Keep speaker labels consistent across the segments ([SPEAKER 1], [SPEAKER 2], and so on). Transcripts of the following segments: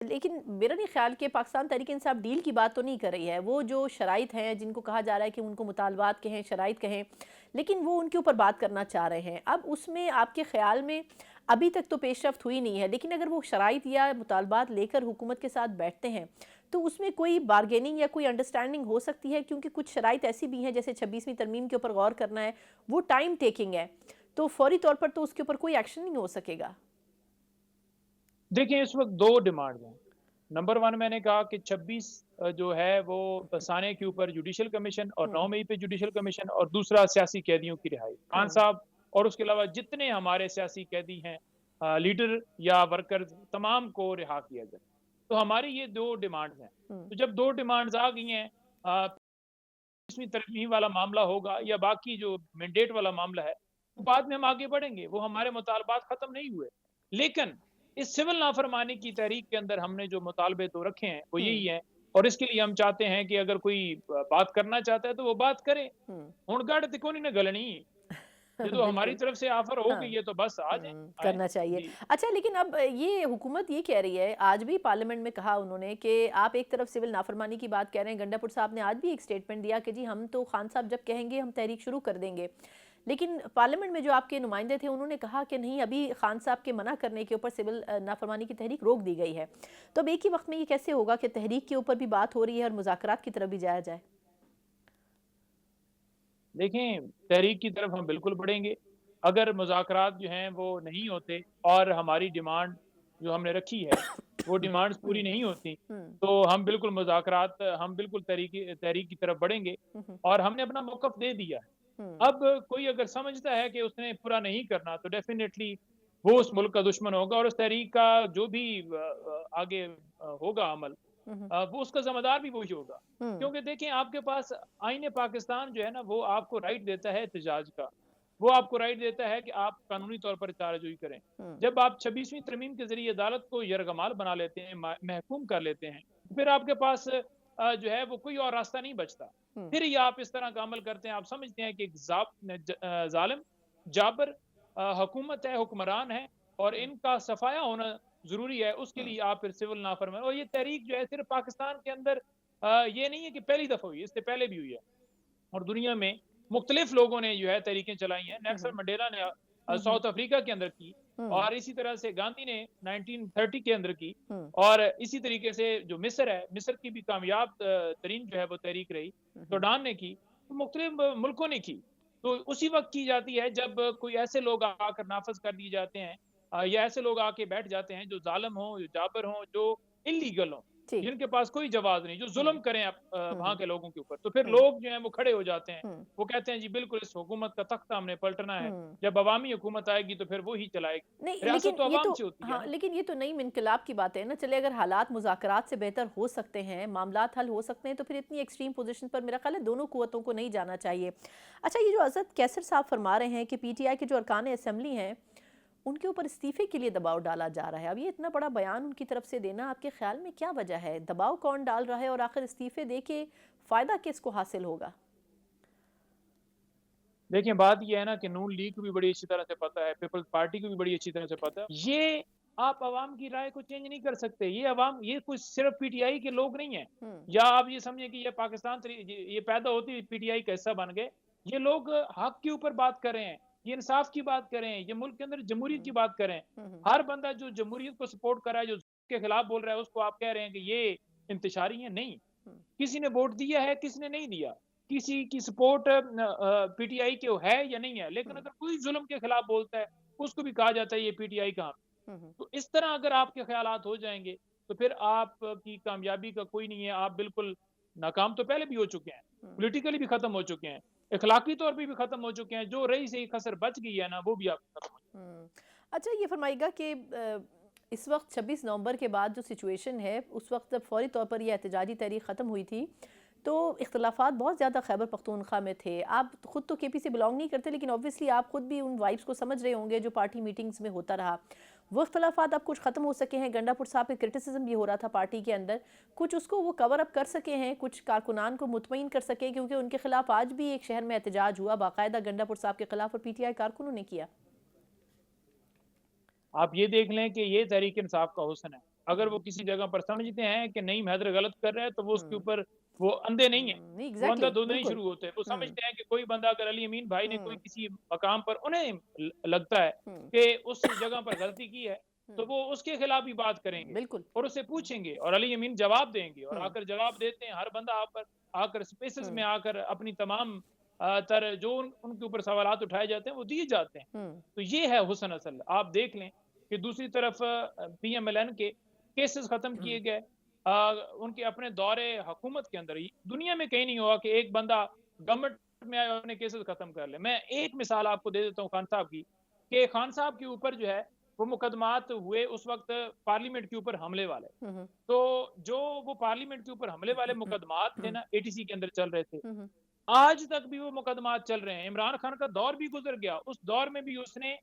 [SPEAKER 1] लेकिन मेरा नहीं ख्याल कि पाकिस्तान तहरीक इंसाफ डील की बात तो नहीं कर रही है। वो जो शराइत हैं जिनको कहा जा रहा है कि उनको मुतालबात कहें, शराइत कहें, लेकिन वो उनके ऊपर बात करना चाह रहे हैं। अब उसमें आपके ख्याल में अभी तक तो पेशरफ्त हुई नहीं है, लेकिन अगर वो शराइत या मुतालबात लेकर हुकूमत के साथ बैठते हैं तो उसमें कोई बारगेनिंग या कोई अंडरस्टैंडिंग हो सकती है? क्योंकि कुछ शराइत ऐसी भी हैं, जैसे 26वीं तरमीम के ऊपर गौर करना है, वो टाइम टेकिंग है, तो फौरी तौर पर तो उसके ऊपर कोई एक्शन नहीं हो सकेगा।
[SPEAKER 2] देखिए, इस वक़्त 2 डिमांड्स हैं। नंबर 1 मैंने कहा कि 26 जो है वो साने के ऊपर जुडिशल कमीशन और 9
[SPEAKER 1] हम्म।
[SPEAKER 2] मई पे जुडिशल कमीशन और दूसरा सियासी कैदियों की रिहाई। खान
[SPEAKER 1] हम्म।
[SPEAKER 2] साहब और उसके अलावा जितने हमारे सियासी कैदी हैं लीडर या वर्कर्स तमाम को रिहा किया जाए। तो हमारी ये 2 डिमांड्स हैं।
[SPEAKER 1] हम्म।
[SPEAKER 2] तो जब 2 डिमांड्स आ गई हैं 20वीं तरमीम वाला मामला होगा या बाकी जो मैंडेट वाला मामला है, तो बाद में हम आगे बढ़ेंगे। वो हमारे मुतालबात खत्म नहीं हुए। लेकिन इस सिविल नाफरमानी की तहरीक के अंदर हमने जो मुतालबे तो रखे हैं, वो यही
[SPEAKER 1] हम्म।
[SPEAKER 2] हैं और इसके लिए हम चाहते हैं कि अगर कोई बात करना चाहता है, तो वो बात करे।
[SPEAKER 1] हम्म।
[SPEAKER 2] हुण गढ़ ते कोनी ना गलनी। ये तो हमारी
[SPEAKER 1] बिल्कुल।
[SPEAKER 2] तरफ से ऑफ़र हो
[SPEAKER 1] हाँ।
[SPEAKER 2] गई है, तो बस आ जाएँ, आएँ।
[SPEAKER 1] करना चाहिए।
[SPEAKER 2] जी।
[SPEAKER 1] अच्छा, लेकिन अब ये हुकूमत ये कह रही है, आज भी पार्लियामेंट में कहा उन्होंने कि आप एक तरफ सिविल नाफरमानी की बात कह रहे हैं, गंडापुर साहब ने आज भी एक स्टेटमेंट दिया कि जी हम तो खान साहब जब कहेंगे हम तहरीक शुरू कर देंगे। लेकिन पार्लियामेंट में जो आपके नुमाइंदे थे उन्होंने कहा कि नहीं, अभी खान साहब के मना करने के ऊपर सिविल नाफरमानी की तहरीक रोक दी गई है। तो अब एक ही वक्त में ये कैसे होगा कि तहरीक के ऊपर भी बात हो रही है और मुज़ाकरात की तरफ भी जाया जाए?
[SPEAKER 2] देखें, तहरीक की तरफ हम बिल्कुल बढ़ेंगे। अगर मुज़ाकरात जो हैं वो नहीं होते और हमारी डिमांड जो हमने रखी है, वो डिमांड्स पूरी
[SPEAKER 1] हम्म।
[SPEAKER 2] नहीं होती,
[SPEAKER 1] हम्म।
[SPEAKER 2] तो हम बिल्कुल तहरीक तहरीक की तरफ बढ़ेंगे
[SPEAKER 1] हम्म।
[SPEAKER 2] और हमने अपना मौक़िफ़ दे दिया है।
[SPEAKER 1] हम्म।
[SPEAKER 2] अब कोई अगर समझता है कि उसने पूरा नहीं करना, तो डेफ़िनेटली वो उस मुल्क का दुश्मन होगा और उस तहरीक का जो भी आगे होगा अमल
[SPEAKER 1] हम्म।
[SPEAKER 2] वो उसका ज़िम्मेदार भी वही होगा।
[SPEAKER 1] हम्म।
[SPEAKER 2] क्योंकि देखिए आपके पास आईन पाकिस्तान जो है ना वो आपको राइट देता है एहतजाज का। वो आपको राइट देता है कि आप कानूनी तौर पर चाराजोई करें।
[SPEAKER 1] हम्म।
[SPEAKER 2] जब आप 26वीं तरमीम के ज़रिए अदालत को यरगमाल बना लेते हैं, महकूम कर लेते हैं, फिर आपके पास जो है वो कोई और रास्ता नहीं बचता।
[SPEAKER 1] हम्म।
[SPEAKER 2] फिर ये आप इस तरह का अमल करते हैं, आप समझते हैं कि एक ज़ालिम, जाबर हुकूमत है, हुक्मरान है और इनका सफाया होना ज़रूरी है, उसके
[SPEAKER 1] हम्म।
[SPEAKER 2] लिए आप फिर सिविल नाफरमानी और ये तहरीक जो है सिर्फ़ पाकिस्तान के अंदर ये नहीं है कि पहली दफ़ा हुई है, इससे पहले भी हुई है और दुनिया में मुख्तलिफ लोगों ने जो है तहरीकें चलाई हैं। नेल्सन
[SPEAKER 1] हम्म।
[SPEAKER 2] मंडेला ने
[SPEAKER 1] हम्म।
[SPEAKER 2] साउथ अफ्रीका के अंदर की
[SPEAKER 1] हम्म।
[SPEAKER 2] और इसी तरह से गांधी ने 1930 के अंदर की
[SPEAKER 1] हम्म।
[SPEAKER 2] और इसी तरीके से जो मिस्र है, मिस्र की भी कामयाब तरीन जो है वो तहरीक रही।
[SPEAKER 1] हम्म।
[SPEAKER 2] सूडान ने की, तो मुख्तलिफ मुल्कों ने की। तो उसी वक़्त की जाती है जब कोई ऐसे लोग आकर नाफ़िज़ कर दिए जाते हैं या ऐसे लोग आके बैठ जाते हैं जो ज़ालिम हों, जो जाबिर हों, जो इल्लीगल हों,
[SPEAKER 1] ठीक।
[SPEAKER 2] जिनके पास कोई जवाज़ नहीं, जो
[SPEAKER 1] हम्म।
[SPEAKER 2] ज़ुल्म करें वहाँ
[SPEAKER 1] हम्म।
[SPEAKER 2] के लोगों के ऊपर। तो फिर
[SPEAKER 1] हम्म।
[SPEAKER 2] लोग जो हैं वो खड़े हो जाते हैं।
[SPEAKER 1] हम्म।
[SPEAKER 2] वो कहते हैं जी बिल्कुल इस हुकूमत का तख्ता हमने पलटना है।
[SPEAKER 1] हम्म।
[SPEAKER 2] जब अवामी हुकूमत आएगी तो फिर वो ही
[SPEAKER 1] नहीं,
[SPEAKER 2] चलाएगी। रियासत
[SPEAKER 1] लेकिन
[SPEAKER 2] तो
[SPEAKER 1] ये
[SPEAKER 2] अवाम
[SPEAKER 1] तो,
[SPEAKER 2] से होती है
[SPEAKER 1] हाँ,
[SPEAKER 2] ना।
[SPEAKER 1] लेकिन ये तो नई इनकलाब की बात है ना। चले, अगर हालात मुज़ाकरात से बेहतर हो सकते हैं, मामलात हल हो सकते हैं, तो फिर इतनी एक्सट्रीम पोजीशन पर मेरा ख्याल है दोनों कुव्वतों को नहीं जाना चाहिए। अच्छा, ये जो अज़द कैसर साहब फरमा रहे हैं कि पीटीआई के जो अरकान असेंबली हैं उनके ऊपर इस्तीफे के लिए दबाव डाला जा रहा है, अब ये इतना बड़ा बयान उनकी तरफ से देना, आपके ख्याल में क्या वजह है? दबाव कौन डाल रहा है और आखिर इस्तीफे दे के फ़ायदा किसको हासिल होगा?
[SPEAKER 2] देखिए बात ये है ना कि नून लीग को भी बड़ी अच्छी तरह से पता है, पीपल्स पार्टी को भी बड़ी अच्छी तरह से पता है। ये आप अवाम की राय को चेंज नहीं कर सकते। ये कोई सिर्फ़ पीटीआई के लोग नहीं हैं।
[SPEAKER 1] हुँ।
[SPEAKER 2] या आप ये समझिए कि ये पाकिस्तान से ये पैदा होते ही पीटीआई का हिस्सा बन गए। ये लोग हक के ऊपर बात कर रहे हैं, ये इंसाफ की बात कर रहे हैं, ये मुल्क के अंदर जमहूरियत की
[SPEAKER 1] हुँ।
[SPEAKER 2] बात कर रहे हैं।
[SPEAKER 1] हुँ। हुँ।
[SPEAKER 2] हर बंदा जो जमहूरियत को सपोर्ट कर रहा है, जो के खिलाफ बोल रहा है, उसको आप कह रहे हैं कि ये इंतशारी है, नहीं।
[SPEAKER 1] हुँ।
[SPEAKER 2] किसी ने वोट दिया है, किसी ने नहीं दिया। किसी की सपोर्ट पीटीआई की है या नहीं है, लेकिन
[SPEAKER 1] हुँ।
[SPEAKER 2] अगर कोई ज़ुल्म के खिलाफ बोलता है, उसको भी कहा जाता है ये पीटीआई का।
[SPEAKER 1] हुँ। हुँ।
[SPEAKER 2] तो इस तरह अगर आपके ख़यालात हो जाएँगे, तो फिर आपकी कामयाबी का कोई नहीं है, आप बिल्कुल नाकाम तो पहले भी हो चुके हैं,
[SPEAKER 1] हुँ।
[SPEAKER 2] पॉलिटिकली भी ख़त्म हो चुके हैं, इख़लाक़ी तौर पे भी ख़त्म हो चुके हैं, जो रही सही कसर बच गई है ना, वो भी आपकी ख़त्म हो
[SPEAKER 1] हुँ। अच्छा, ये फ़रमाइएगा कि इस वक़्त 26 नवंबर के बाद जो सिचुएशन है, उस वक़्त जब फ़ौरी तौर पर ये एहतजाजी तहरीक ख़त्म हुई थी, तो इख्तिलाफ़ात बहुत ज़्यादा खैबर पख्तूनख्वा में थे। आप खुद तो केपी से बिलॉन्ग नहीं करते, लेकिन ऑब्वियसली आप खुद भी उन वाइब्स को समझ रहे होंगे जो पार्टी मीटिंग्स में होता रहा। वो इख्तिलाफ़ात अब कुछ ख़त्म हो सके हैं, गंडापुर साहब पे क्रिटिसिज़्म भी हो रहा था पार्टी के अंदर। कुछ उसको वो कवर अप कर सके हैं, कुछ कारकुनान को मुतमईन कर सके, क्योंकि उनके खिलाफ आज भी एक शहर में एहतजाज हुआ बाकायदा गंडापुर साहब के खिलाफ और पीटीआई कारकुनों ने किया।
[SPEAKER 2] आप ये देख लें कि ये तहरीक इंसाफ का हुस्न है। अगर वो किसी जगह पर समझते हैं कि नईम हैदर गलत कर रहा है, तो वो उसके ऊपर वो अंधे नहीं है,
[SPEAKER 1] नहीं
[SPEAKER 2] वो
[SPEAKER 1] एग्जैक्टली
[SPEAKER 2] अंधाधुंध नहीं
[SPEAKER 1] बिल्कुल।
[SPEAKER 2] शुरू होते। वो
[SPEAKER 1] हम्म
[SPEAKER 2] समझते हैं कि कोई बंदा अगर अली अमीन भाई ने कोई
[SPEAKER 1] हम्म
[SPEAKER 2] किसी मकाम पर उन्हें लगता है
[SPEAKER 1] हम्म
[SPEAKER 2] कि उस जगह पर गलती की है, तो
[SPEAKER 1] हम्म,
[SPEAKER 2] वो उसके खिलाफ भी बात करेंगे
[SPEAKER 1] बिल्कुल।
[SPEAKER 2] और उससे पूछेंगे और अली अमीन जवाब देंगे और
[SPEAKER 1] हम्म
[SPEAKER 2] आकर जवाब देते हैं। हर बंदा आप पर आकर स्पेसेस में
[SPEAKER 1] हम्म
[SPEAKER 2] आकर अपनी तमाम तर जो उनके ऊपर सवालात उठाए जाते हैं वो दिए जाते हैं।
[SPEAKER 1] हम्म
[SPEAKER 2] तो ये है हुस्न असल। आप देख लें कि दूसरी तरफ पीएमएलएन के केसेस खत्म
[SPEAKER 1] हम्म
[SPEAKER 2] किए गए। उनके अपने दौरे हुकूमत के अंदर ही दुनिया में कहीं नहीं हुआ कि एक बंदा गवर्नमेंट में आए और अपने केसेस खत्म कर ले। मैं एक मिसाल आपको दे देता हूँ खान साहब की, कि खान साहब के ऊपर जो है वो मुकदमात हुए उस वक्त पार्लियामेंट के ऊपर हमले वाले।
[SPEAKER 1] हम्म
[SPEAKER 2] तो जो वो पार्लियामेंट के ऊपर हमले वाले मुकदमात थे
[SPEAKER 1] हम्म
[SPEAKER 2] ना, एटीसी के अंदर चल रहे थे,
[SPEAKER 1] हम्म
[SPEAKER 2] आज तक भी वो मुकदमात चल रहे हैं। इमरान खान का दौर भी गुजर गया, उस दौर में भी उसने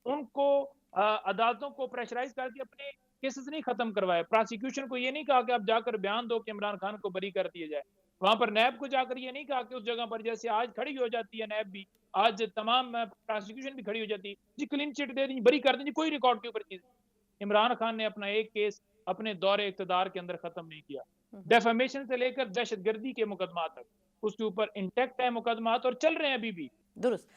[SPEAKER 2] उनको अदालतों को प्रेशराइज करके अपने केसेस नहीं खत्म करवाए। प्रोसिक्यूशन को ये नहीं कहा कि आप जाकर बयान दो कि इमरान खान को बरी कर दिया जाए। वहां पर नैब को जाकर ये नहीं कहा कि उस जगह पर जैसे आज खड़ी हो जाती है नैब भी, आज तमाम प्रोसिक्यूशन भी खड़ी हो जाती है, जी क्लीन चिट दे दी, बरी कर दी, कोई रिकॉर्ड के ऊपर चीज। इमरान खान ने अपना एक केस अपने दौरे इक़्तिदार के अंदर खत्म नहीं किया। डेफेमेशन से लेकर दहशतगर्दी के मुकदमा तक उसके ऊपर इंटैक्ट है मुकदमात और चल रहे हैं अभी भी।
[SPEAKER 1] दुरुस्त।